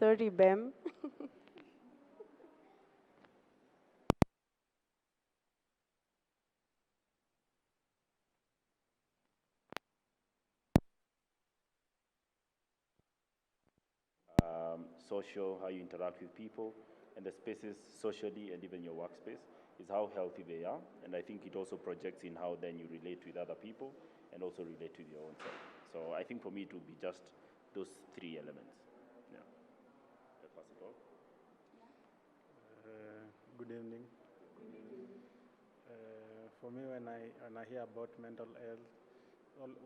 Sorry, Bem. Social, how you interact with people, and the spaces socially and even your workspace is how healthy they are. And I think it also projects in how then you relate with other people and also relate with your own self. So I think for me it would be just those three elements. Yeah. I'll pass it on. Good evening. For me, when I hear about mental health,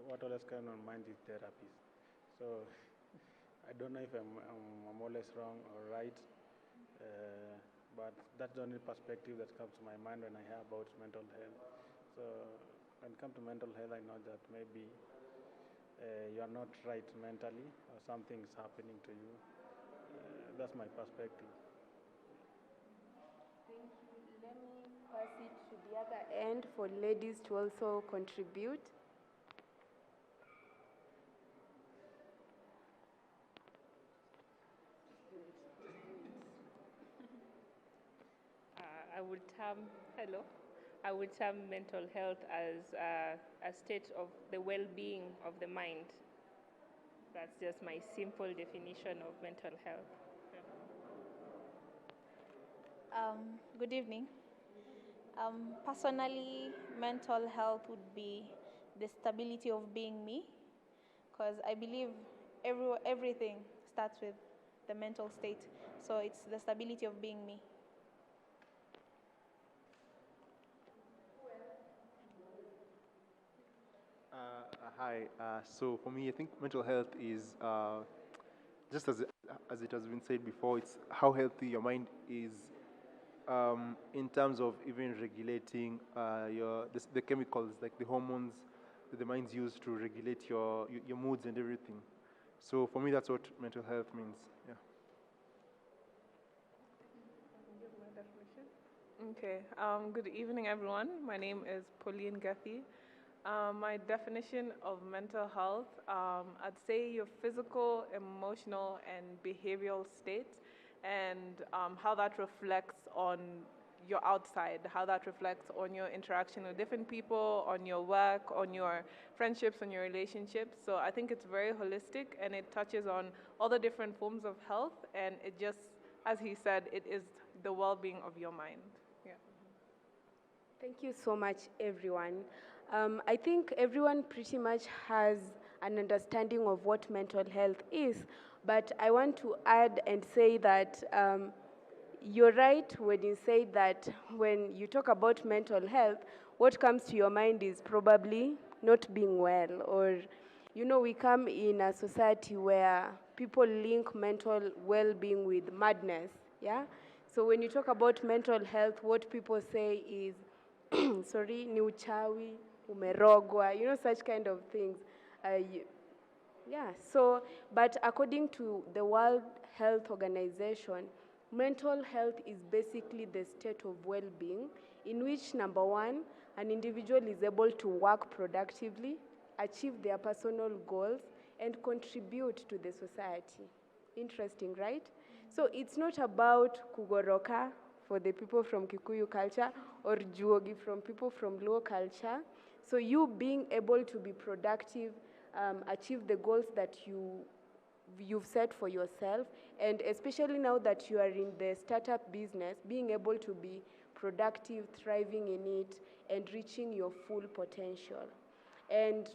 what always comes on mind is therapy. So I don't know if I'm always wrong or right, but that's the only perspective that comes to my mind when I hear about mental health. So when it comes to mental health, I know that maybe you are not right mentally or something's happening to you. That's my perspective. Thank you. Let me pass it to the other end for ladies to also contribute. I would term, hello, I would term mental health as a state of the well-being of the mind. That's just my simple definition of mental health. Good evening. Personally, mental health would be the stability of being me, because I believe everything starts with the mental state. So it's the stability of being me. Hi. So for me, I think mental health is just as it has been said before. It's how healthy your mind is in terms of even regulating the chemicals, like the hormones that the mind's used to regulate your moods and everything. So for me, that's what mental health means. Yeah. Okay. Good evening, everyone. My name is Pauline Gethy. My definition of mental health, I'd say your physical, emotional, and behavioral state, and how that reflects on your outside, how that reflects on your interaction with different people, on your work, on your friendships, on your relationships. So I think it's very holistic, and it touches on all the different forms of health, and it just, as he said, it is the well-being of your mind. Yeah. Thank you so much, everyone. I think everyone pretty much has an understanding of what mental health is, but I want to add and say that you're right when you say that when you talk about mental health, what comes to your mind is probably not being well, or, you know, we come in a society where people link mental well-being with madness, yeah? So when you talk about mental health, what people say is, sorry, ni uchawi, umerogwa, you know, such kind of things. Yeah, so, but according to the World Health Organization, mental health is basically the state of well-being in which, number one, an individual is able to work productively, achieve their personal goals, and contribute to the society. Interesting, right? So it's not about kugoroka for the people from Kikuyu culture or juogi from people from Luo culture. So you being able to be productive, achieve the goals that you've set for yourself, and especially now that you are in the startup business, being able to be productive, thriving in it, and reaching your full potential. And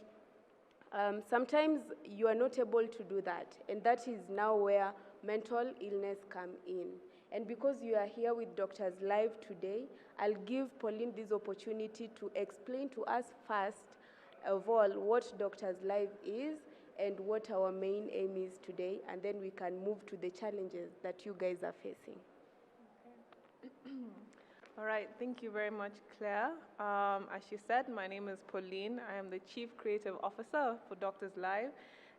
sometimes you are not able to do that, and that is now where mental illness come in. And because you are here with Doctors Live today, I'll give Pauline this opportunity to explain to us first of all what Doctors Live is and what our main aim is today, and then we can move to the challenges that you guys are facing. All right, thank you very much, Claire. As she said, my name is Pauline. I am the Chief Creative Officer for Doctors Live.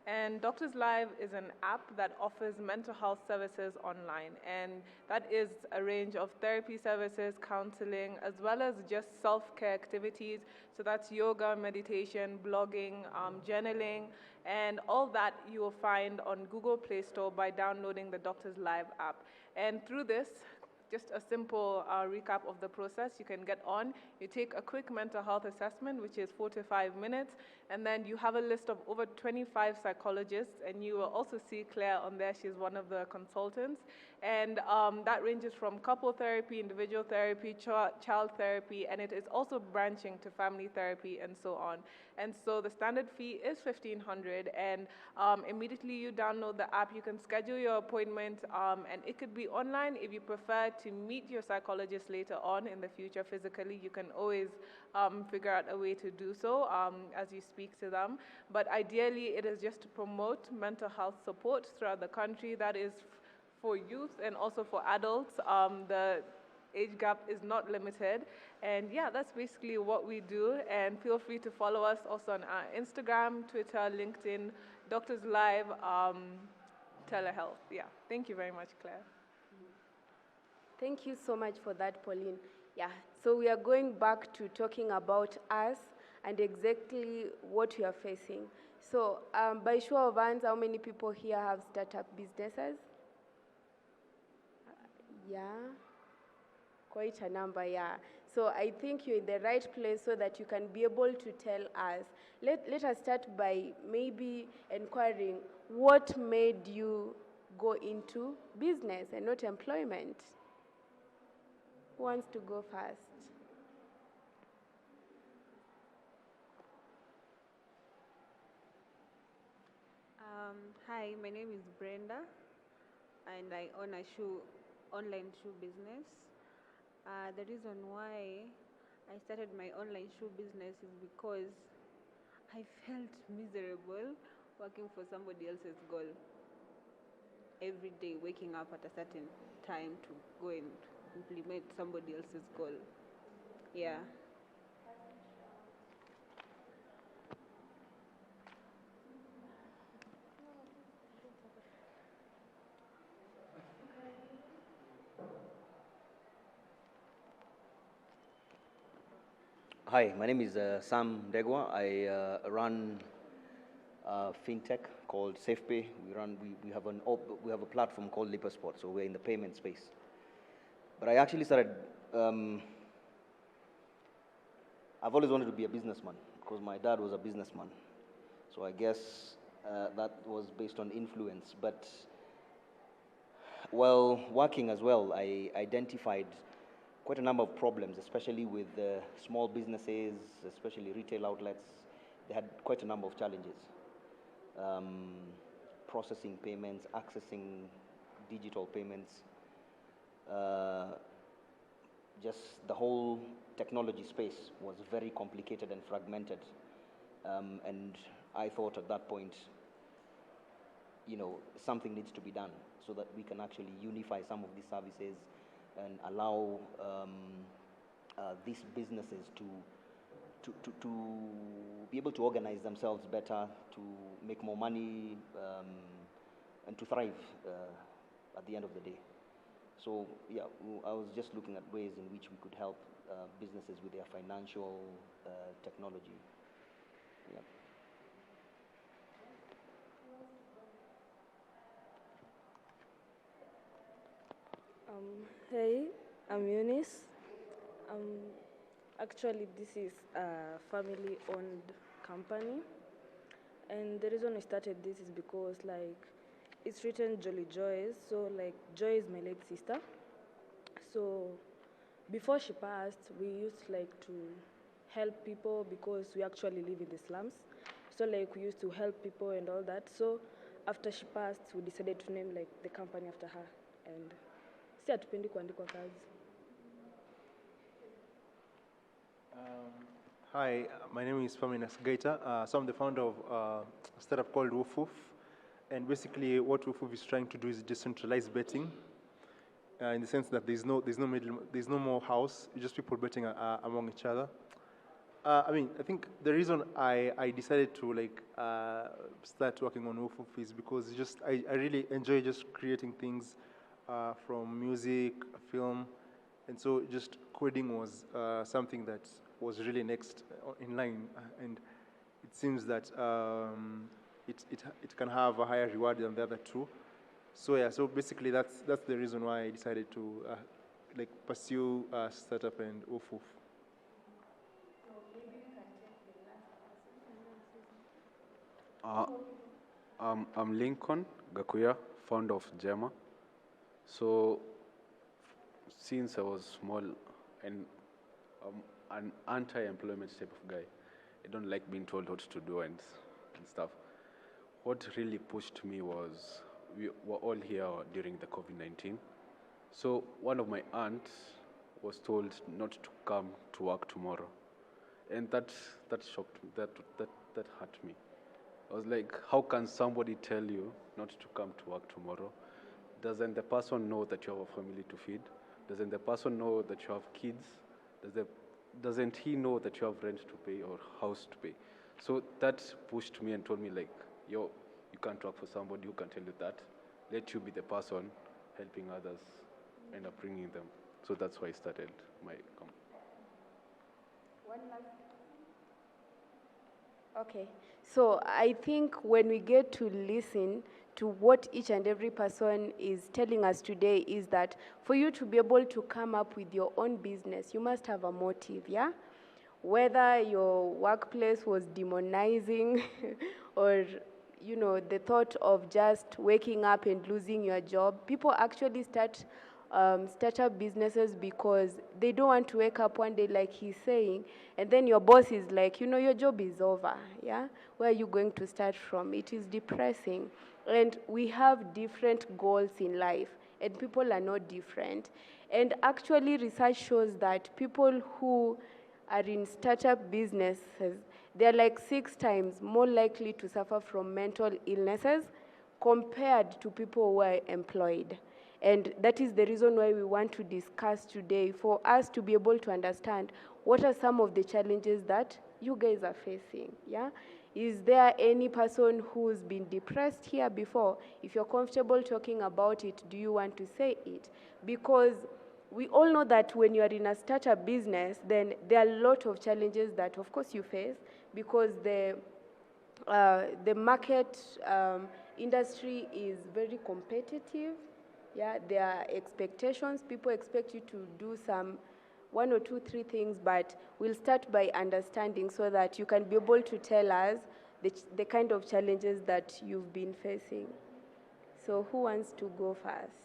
And Doctors Live is an app that offers mental health services online, and that is a range of therapy services, counseling, as well as just self-care activities. So that's yoga, meditation, blogging, journaling, and all that you will find on Google Play Store by downloading the Doctors Live app. And through this, just a simple recap of the process. You can get on, you take a quick mental health assessment, which is 4 to 5 minutes, and then you have a list of over 25 psychologists, and you will also see Claire on there. She's one of the consultants. And that ranges from couple therapy, individual therapy, child therapy, and it is also branching to family therapy and so on. And so the standard fee is $1,500, and immediately you download the app, you can schedule your appointment, and it could be online. If you prefer to meet your psychologist later on in the future physically, you can always figure out a way to do so as you speak to them. But ideally, it is just to promote mental health support throughout the country. That is for youth and also for adults. The age gap is not limited. And yeah, that's basically what we do. And feel free to follow us also on our Instagram, Twitter, LinkedIn, Doctors Live, telehealth. Yeah, thank you very much, Claire. Thank you so much for that, Pauline. Yeah, so we are going back to talking about us and exactly what we are facing. So by show of hands, how many people here have startup businesses? Yeah, quite a number, yeah. So I think you're in the right place so that you can be able to tell us. Let us start by maybe inquiring what made you go into business and not employment? Who wants to go first? Hi, my name is Brenda, and I own a online shoe business. The reason why I started my online shoe business is because I felt miserable working for somebody else's goal. Every day, waking up at a certain time to go and implement somebody else's goal. Yeah. Hi, my name is Sam Degwa. I run fintech called SafePay. We have a platform called LipaSport, so we're in the payment space. But I actually started. I've always wanted to be a businessman because my dad was a businessman, so I guess that was based on influence. But while working as well, I identified quite a number of problems, especially with small businesses, especially retail outlets. They had quite a number of challenges. Processing payments, accessing digital payments, just the whole technology space was very complicated and fragmented. And I thought at that point, something needs to be done so that we can actually unify some of these services and allow these businesses to be able to organize themselves better, to make more money, and to thrive at the end of the day. So yeah, I was just looking at ways in which we could help businesses with their financial technology. Yeah. Hey, I'm Eunice. Actually, this is a family-owned company, and the reason I started this is because it's written Jolly Joy, so Joy is my late sister. So before she passed, we used to help people because we actually live in the slums. So we used to help people and all that. So after she passed, we decided to name the company after her, and si hatupendi kuandikwa kazi. Hi, my name is Faminas Gaita. So I'm the founder of a startup called Woofoof. And basically what Woofoof is trying to do is decentralized betting, in the sense that there's no more house, it's just people betting among each other. I mean, I think the reason I decided to like start working on Woof is because just I really enjoy just creating things from music, film, and so just coding was something that was really next in line, and it seems that it can have a higher reward than the other two. So yeah, so basically that's the reason why I decided to like pursue startup and Woof. I'm Lincoln Gakuya, founder of Gemma. So, since I was small and an anti-employment type of guy, I don't like being told what to do and stuff. What really pushed me was we were all here during the COVID-19. So one of my aunts was told not to come to work tomorrow, and that shocked me. That hurt me. I was like, how can somebody tell you not to come to work tomorrow? Doesn't the person know that you have a family to feed? Doesn't the person know that you have kids? Doesn't he know that you have rent to pay or house to pay? So that pushed me and told me like, yo, you can't work for somebody who can tell you that. Let you be the person helping others and upbringing them. So that's why I started my company. One last. Okay, so I think when we get to listen to what each and every person is telling us today is that for you to be able to come up with your own business, you must have a motive, yeah? Whether your workplace was demonizing or the thought of just waking up and losing your job, people actually start up businesses because they don't want to wake up one day like he's saying, and then your boss is like, your job is over, yeah? Where are you going to start from? It is depressing. And we have different goals in life, and people are not different. And actually, research shows that people who are in startup businesses, they're like 6 times more likely to suffer from mental illnesses compared to people who are employed. And that is the reason why we want to discuss today, for us to be able to understand what are some of the challenges that you guys are facing, yeah? Is there any person who's been depressed here before? If you're comfortable talking about it, do you want to say it? Because we all know that when you are in a startup business, then there are a lot of challenges that, of course, you face because the market industry is very competitive. Yeah, there are expectations. People expect you to do some 1 or 2, 3 things, but we'll start by understanding so that you can be able to tell us the kind of challenges that you've been facing. So who wants to go first?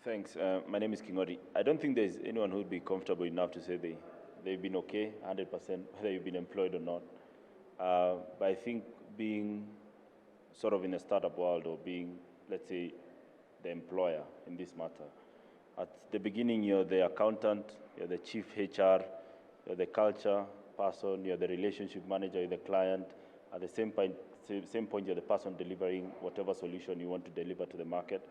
Thanks. My name is Kingori. I don't think there's anyone who would be comfortable enough to say they've been okay, 100%, whether you've been employed or not. But I think being sort of in a startup world or being, let's say, the employer in this matter, at the beginning you're the accountant, you're the chief HR, you're the culture person, you're the relationship manager, you're the client. At the same point, you're the person delivering whatever solution you want to deliver to the market.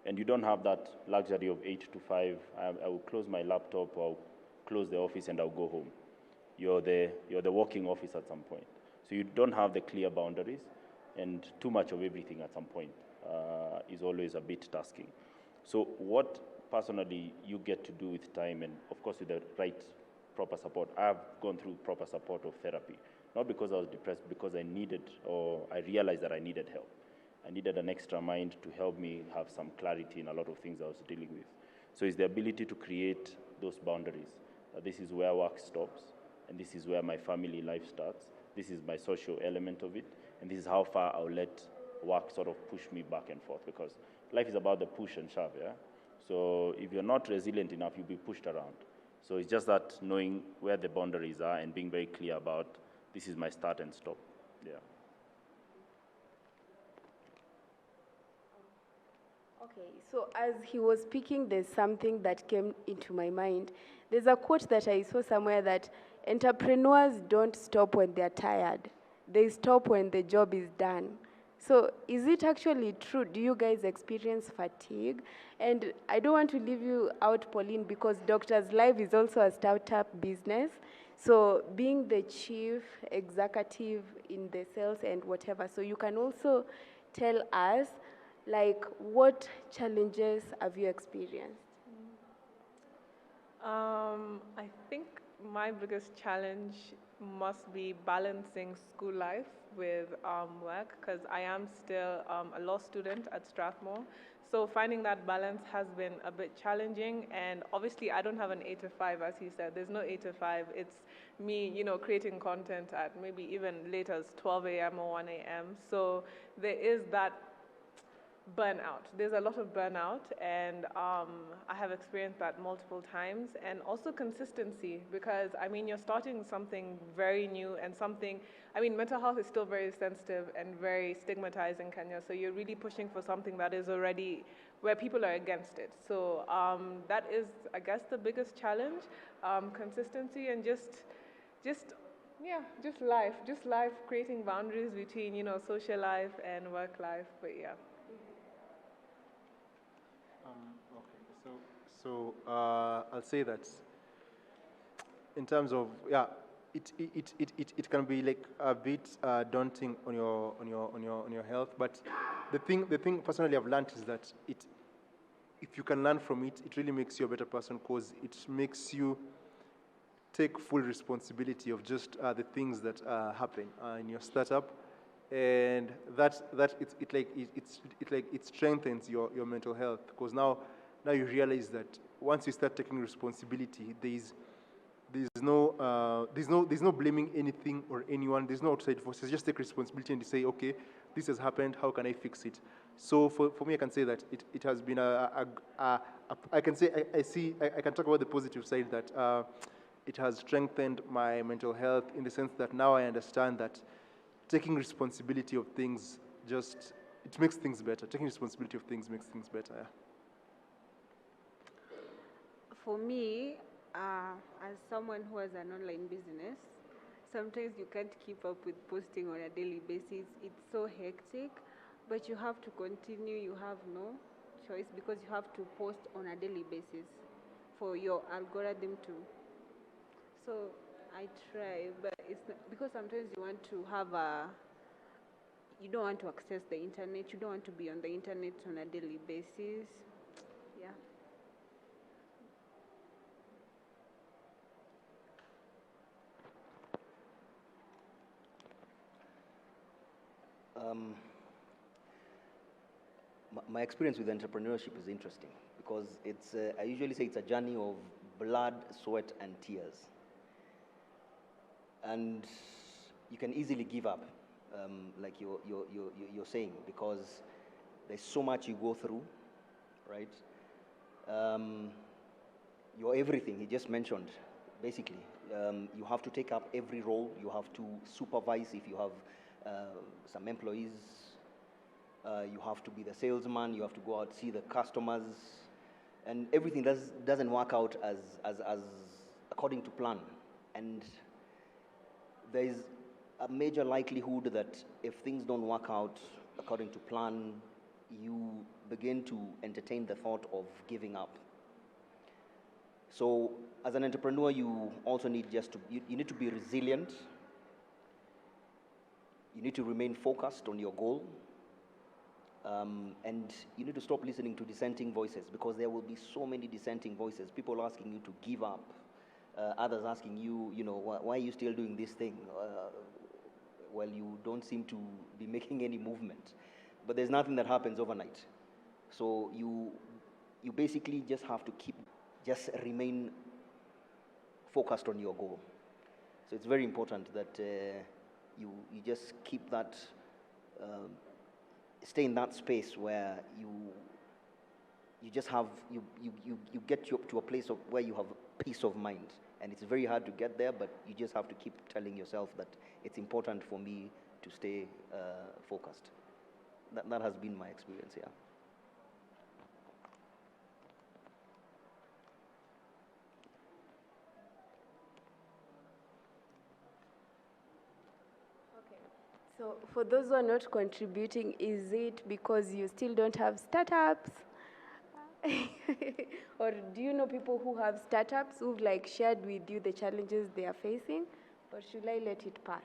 And you don't have that luxury of 8 to 5. I will close my laptop, or I'll close the office and I'll go home. You're the working office at some point. So you don't have the clear boundaries, and too much of everything at some point is always a bit tasking. So what personally you get to do with time, and of course with the right proper support. I've gone through proper support of therapy, not because I was depressed, because I needed, or I realized that I needed help. I needed an extra mind to help me have some clarity in a lot of things I was dealing with. So it's the ability to create those boundaries. This is where work stops, and this is where my family life starts. This is my social element of it, and this is how far I'll let work sort of push me back and forth, because life is about the push and shove, yeah? So if you're not resilient enough, you'll be pushed around. So it's just that knowing where the boundaries are and being very clear about this is my start and stop, yeah. Okay, so as he was speaking, there's something that came into my mind. There's a quote that I saw somewhere that entrepreneurs don't stop when they're tired. They stop when the job is done. So is it actually true? Do you guys experience fatigue? And I don't want to leave you out, Pauline, because Doctors Live is also a startup business. So being the chief executive in the sales and whatever, so you can also tell us, like, what challenges have you experienced? I think my biggest challenge must be balancing school life with work, because I am still a law student at Strathmore. So finding that balance has been a bit challenging, and obviously I don't have an 8 to 5, as he said. There's no 8 to 5. It's me, creating content at maybe even late as 12 a.m. or 1 a.m. So there is that burnout. There's a lot of burnout, and I have experienced that multiple times. And also consistency, because you're starting something very new and something. Mental health is still very sensitive and very stigmatized in Kenya. So you're really pushing for something that is already where people are against it. So that is, I guess, the biggest challenge: consistency and just life, creating boundaries between social life and work life. But yeah. Okay, so I'll say that in terms of it can be like a bit daunting on your health, but the thing personally I've learned is that if you can learn from it, it really makes you a better person, because it makes you take full responsibility of just the things that happen in your startup, and it strengthens your mental health, because now you realize that once you start taking responsibility, there's no blaming anything or anyone. There's no outside forces. Just take responsibility and say, okay, this has happened. How can I fix it? So for me, I can say that it has been I can talk about the positive side, that it has strengthened my mental health, in the sense that now I understand that taking responsibility of things it makes things better. Taking responsibility of things makes things better. Yeah. For me, as someone who has an online business, sometimes you can't keep up with posting on a daily basis. It's so hectic, but you have to continue. You have no choice, because you have to post on a daily basis for your algorithm to. So I try, but it's not, because sometimes you want to have you don't want to access the internet. You don't want to be on the internet on a daily basis. Yeah. My experience with entrepreneurship is interesting, because I usually say it's a journey of blood, sweat, and tears. And you can easily give up, like you're saying, because there's so much you go through, right? You're everything he just mentioned, basically. You have to take up every role. You have to supervise if you have some employees. You have to be the salesman. You have to go out, see the customers, and everything doesn't work out as according to plan. And there is a major likelihood that if things don't work out according to plan, you begin to entertain the thought of giving up. So as an entrepreneur, you also need you need to be resilient. You need to remain focused on your goal. And you need to stop listening to dissenting voices, because there will be so many dissenting voices. People asking you to give up, others asking you, why are you still doing this thing? Well, you don't seem to be making any movement. But there's nothing that happens overnight. So you basically just have to remain focused on your goal. So it's very important that you just keep that, stay in that space where you just have, you get to a place where you have peace of mind. And it's very hard to get there, but you just have to keep telling yourself that it's important for me to stay focused. That has been my experience, yeah. So for those who are not contributing, is it because you still don't have startups? Or do you know people who have startups who've like shared with you the challenges they are facing? Or should I let it pass?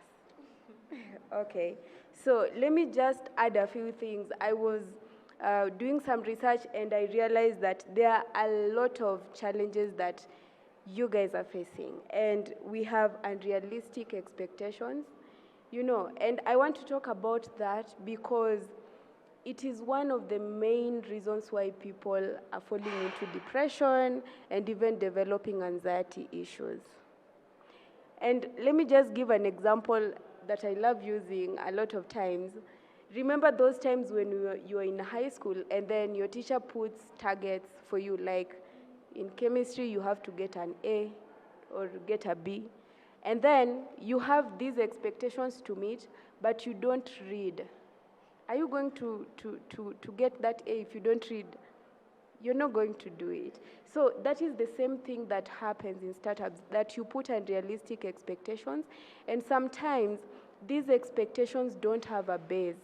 Okay, so let me just add a few things. I was doing some research and I realized that there are a lot of challenges that you guys are facing, and we have unrealistic expectations, you know, and I want to talk about that because it is one of the main reasons why people are falling into depression and even developing anxiety issues. And let me just give an example that I love using a lot of times. Remember those times when you were in high school and then your teacher puts targets for you, like in chemistry you have to get an A or get a B. And then you have these expectations to meet, but you don't read. Are you going to get that A if you don't read? You're not going to do it. So that is the same thing that happens in startups, that you put unrealistic expectations, and sometimes these expectations don't have a base,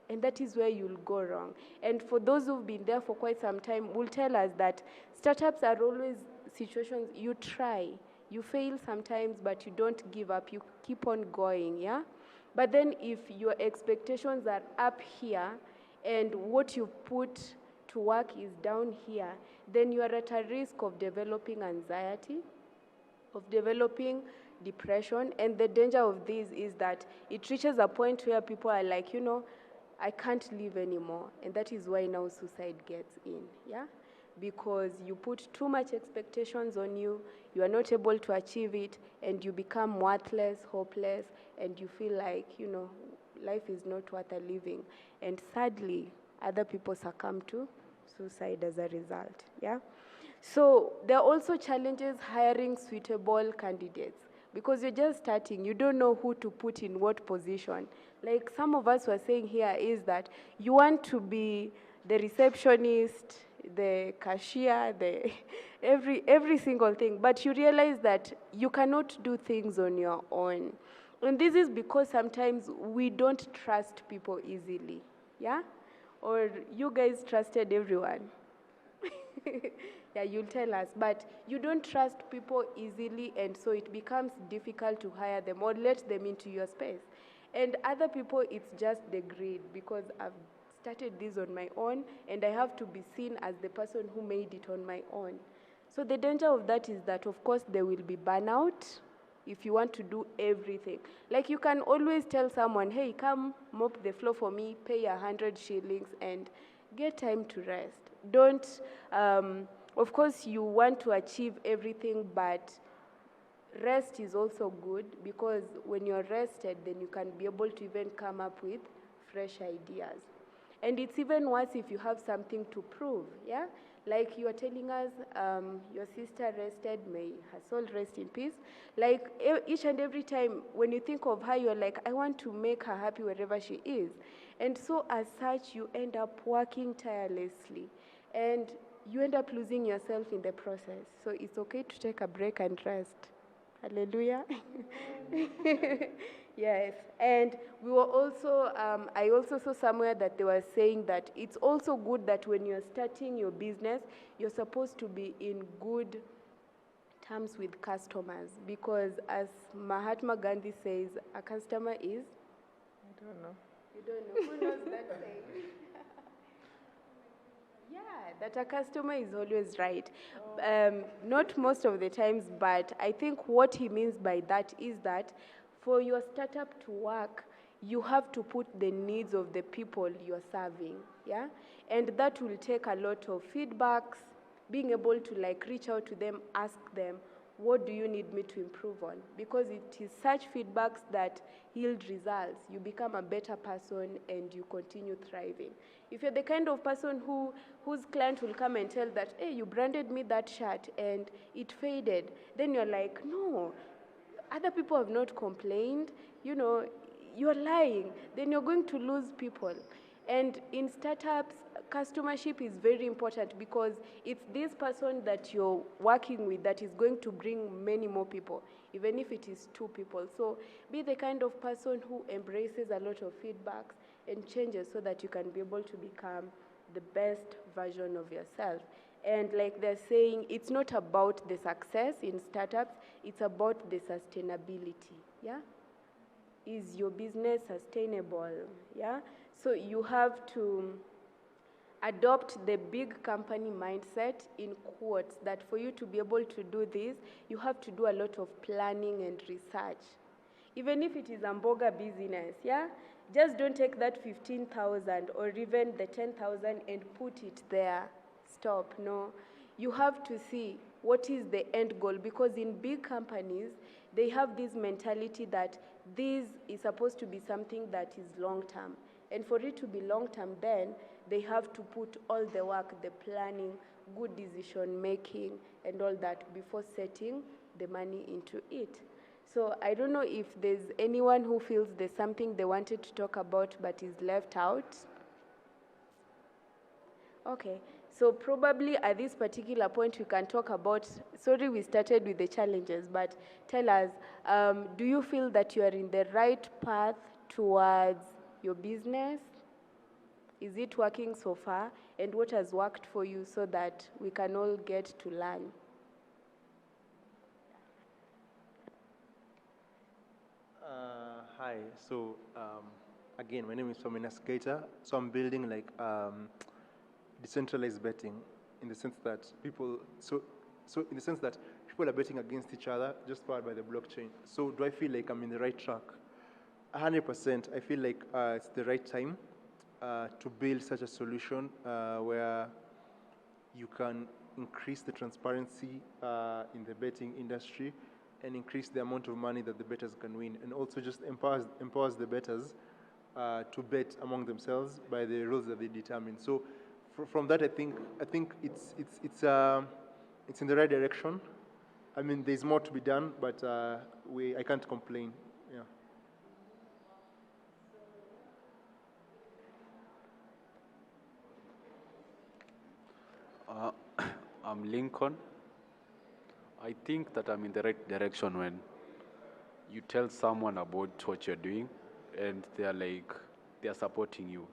and that is where you'll go wrong. And for those who've been there for quite some time will tell us that startups are always situations you try, you fail sometimes, but you don't give up, you keep on going, yeah? But then if your expectations are up here and what you put to work is down here, then you are at a risk of developing anxiety, of developing depression, and the danger of this is that it reaches a point where people are like, you know, I can't live anymore, and that is why now suicide gets in, yeah? Because you put too much expectations on you, you are not able to achieve it, and you become worthless, hopeless, and you feel like, you know, life is not worth a living. And sadly, other people succumb to suicide as a result, yeah? So there are also challenges hiring suitable candidates because you're just starting, you don't know who to put in what position. Like some of us were saying here is that you want to be the receptionist, the cashier, the every single thing, but you realize that you cannot do things on your own. And this is because sometimes we don't trust people easily, yeah? Or you guys trusted everyone. Yeah, you'll tell us, but you don't trust people easily, and so it becomes difficult to hire them or let them into your space. And other people, it's just the greed, because I've started this on my own and I have to be seen as the person who made it on my own. So the danger of that is that, of course, there will be burnout if you want to do everything. Like you can always tell someone, hey, come mop the floor for me, pay 100 shillings, and get time to rest. Don't, of course, you want to achieve everything, but rest is also good, because when you're rested, then you can be able to even come up with fresh ideas. And it's even worse if you have something to prove, yeah? Like you are telling us, your sister rested, may her soul rest in peace. Like each and every time when you think of her, you're like, I want to make her happy wherever she is. And so as such, you end up working tirelessly. And you end up losing yourself in the process. So it's okay to take a break and rest. Hallelujah. Yes. And we were also, I also saw somewhere that they were saying that it's also good that when you're starting your business, you're supposed to be in good terms with customers. Because as Mahatma Gandhi says, a customer is? I don't know. You don't know? Who knows that saying? Yeah, that a customer is always right. Not most of the times, but I think what he means by that is that for your startup to work, you have to put the needs of the people you're serving, yeah? And that will take a lot of feedbacks, being able to like reach out to them, ask them, what do you need me to improve on? Because it is such feedbacks that yield results. You become a better person and you continue thriving. If you're the kind of person whose client will come and tell that, hey, you branded me that shirt and it faded, then you're like, no, other people have not complained, you know, you're lying, then you're going to lose people. And in startups, customership is very important because it's this person that you're working with that is going to bring many more people, even if it is 2 people. So be the kind of person who embraces a lot of feedbacks and changes so that you can be able to become the best version of yourself. And like they're saying, it's not about the success in startups, it's about the sustainability, yeah? Is your business sustainable, yeah? So you have to adopt the big company mindset, in quotes, that for you to be able to do this, you have to do a lot of planning and research. Even if it is a mboga business, yeah? Just don't take that 15,000 or even the 10,000 and put it there. Stop, no. You have to see what is the end goal, because in big companies, they have this mentality that this is supposed to be something that is long-term. And for it to be long-term, then they have to put all the work, the planning, good decision-making, and all that before setting the money into it. So I don't know if there's anyone who feels there's something they wanted to talk about but is left out. Okay, so probably at this particular point we can talk about, sorry we started with the challenges, but tell us, do you feel that you are in the right path towards your business? Is it working so far? And what has worked for you so that we can all get to learn? Hi, so again, my name is Sominas Keita. So I'm building like decentralized betting in the sense that people, so in the sense that people are betting against each other just powered by the blockchain. So do I feel like I'm in the right track? 100%. I feel like it's the right time to build such a solution where you can increase the transparency in the betting industry and increase the amount of money that the bettors can win, and also just empowers the bettors to bet among themselves by the rules that they determine. So from that, I think it's in the right direction. I mean, there's more to be done, but I can't complain. Yeah. I'm Lincoln. I think that I'm in the right direction when you tell someone about what you're doing and they're supporting you.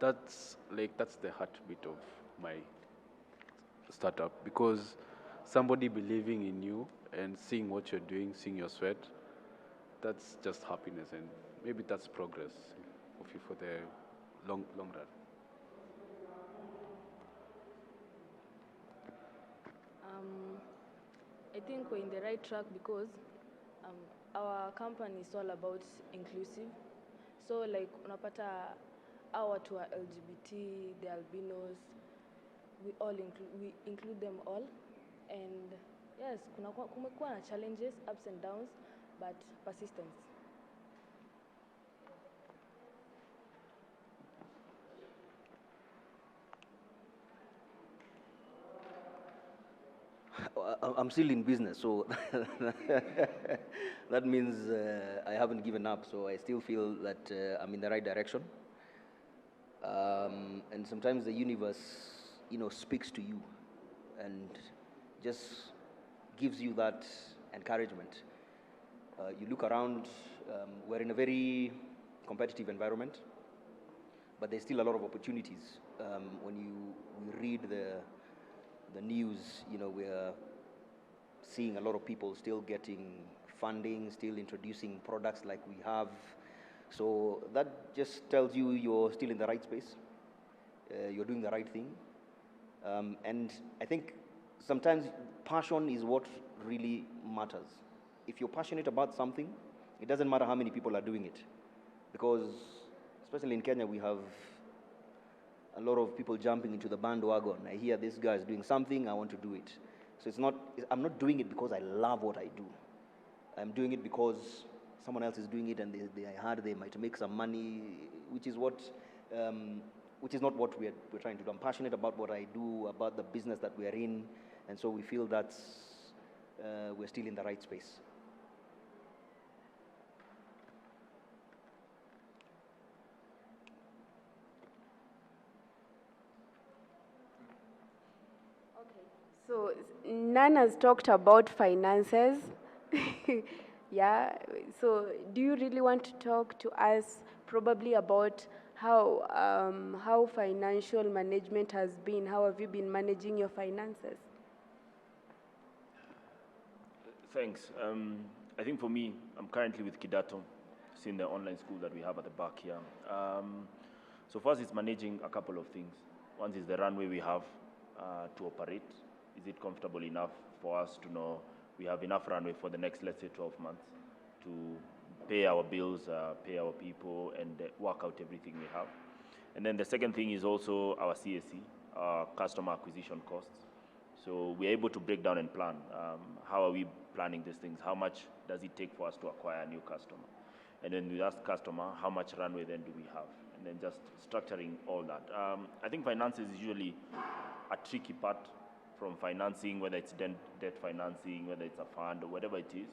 That's the heartbeat of my startup, because somebody believing in you and seeing what you're doing, seeing your sweat, that's just happiness, and maybe that's progress for the long run. I think we're in the right track because our company is all about inclusive. So like unapata our watu wa LGBT, the albinos, we include them all. And yes, kumekuwa na challenges, ups and downs, but persistence. I'm still in business, so that means I haven't given up. So I still feel that I'm in the right direction. And sometimes the universe, speaks to you and just gives you that encouragement. You look around, we're in a very competitive environment, but there's still a lot of opportunities. When you read the news, we're seeing a lot of people still getting funding, still introducing products like we have. So that just tells you you're still in the right space. You're doing the right thing. And I think sometimes passion is what really matters. If you're passionate about something, it doesn't matter how many people are doing it. Because, especially in Kenya, we have a lot of people jumping into the bandwagon. I hear this guy is doing something, I want to do it. So I'm not doing it because I love what I do. I'm doing it because someone else is doing it and I heard they might make some money, which is not what we're trying to do. I'm passionate about what I do, about the business that we are in, and so we feel that we're still in the right space. So Nan has talked about finances. Yeah. So do you really want to talk to us probably about how financial management has been? How have you been managing your finances? Thanks. I think for me, I'm currently with Kidato, seeing the online school that we have at the back here. So first, it's managing a couple of things. One is the runway we have to operate. Is it comfortable enough for us to know we have enough runway for the next, let's say, 12 months to pay our bills, pay our people, and work out everything we have. And then the second thing is also our CAC, our customer acquisition costs. So we're able to break down and plan. How are we planning these things? How much does it take for us to acquire a new customer? And then we ask customer, how much runway then do we have? And then just structuring all that. I think finances is usually a tricky part from financing, whether it's debt financing, whether it's a fund or whatever it is.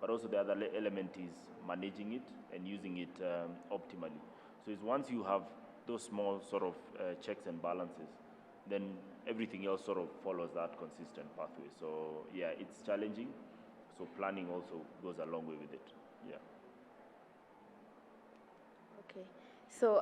But also the other element is managing it and using it optimally. So it's once you have those small sort of checks and balances, then everything else sort of follows that consistent pathway. So yeah, it's challenging. So planning also goes a long way with it. Yeah. Okay. So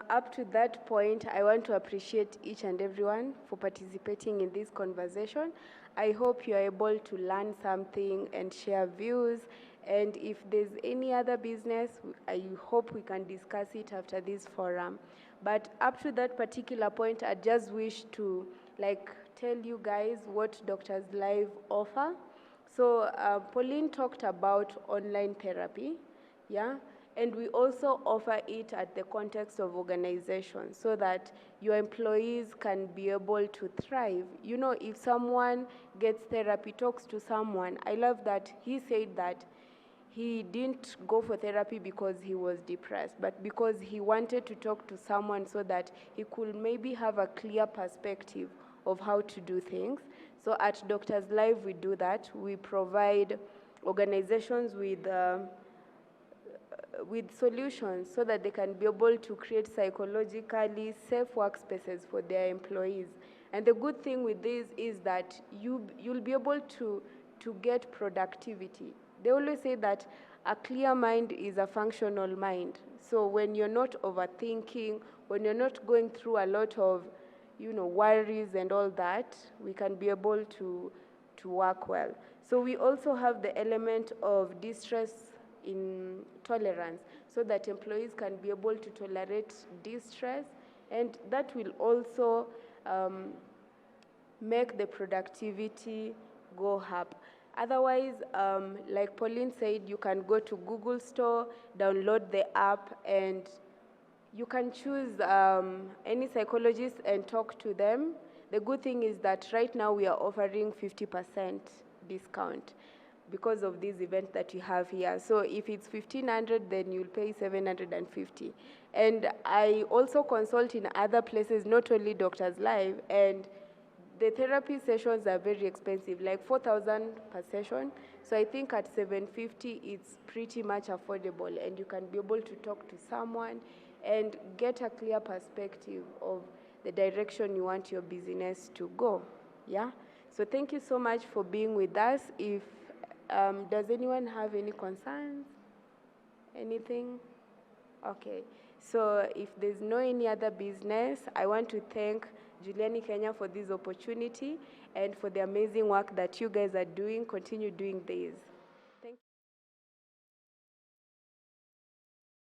up to that point, I want to appreciate each and everyone for participating in this conversation. I hope you are able to learn something and share views. And if there's any other business, I hope we can discuss it after this forum. But up to that particular point, I just wish to tell you guys what Doctors Live offer. So Pauline talked about online therapy, yeah? And we also offer it at the context of organization so that your employees can be able to thrive. You know, if someone gets therapy, talks to someone, I love that he said that he didn't go for therapy because he was depressed, but because he wanted to talk to someone so that he could maybe have a clear perspective of how to do things. So at Doctors Live, we do that. We provide organizations with solutions so that they can be able to create psychologically safe workspaces for their employees. And the good thing with this is that you'll be able to get productivity. They always say that a clear mind is a functional mind. So when you're not overthinking, when you're not going through a lot of worries and all that, we can be able to work well. So we also have the element of distress in tolerance so that employees can be able to tolerate distress, and that will also make the productivity go up. Otherwise, like Pauline said, you can go to Google Store, download the app, and you can choose any psychologist and talk to them. The good thing is that right now we are offering 50% discount because of this event that you have here. So if it's 1,500, then you'll pay 750. And I also consult in other places, not only Doctors Live, and the therapy sessions are very expensive, like 4,000 per session. So I think at 750, it's pretty much affordable, and you can be able to talk to someone and get a clear perspective of the direction you want your business to go. Yeah. So thank you so much for being with us. If does anyone have any concerns? Anything? Okay. So if there's no any other business, I want to thank Juliani Kenya for this opportunity and for the amazing work that you guys are doing. Continue doing this.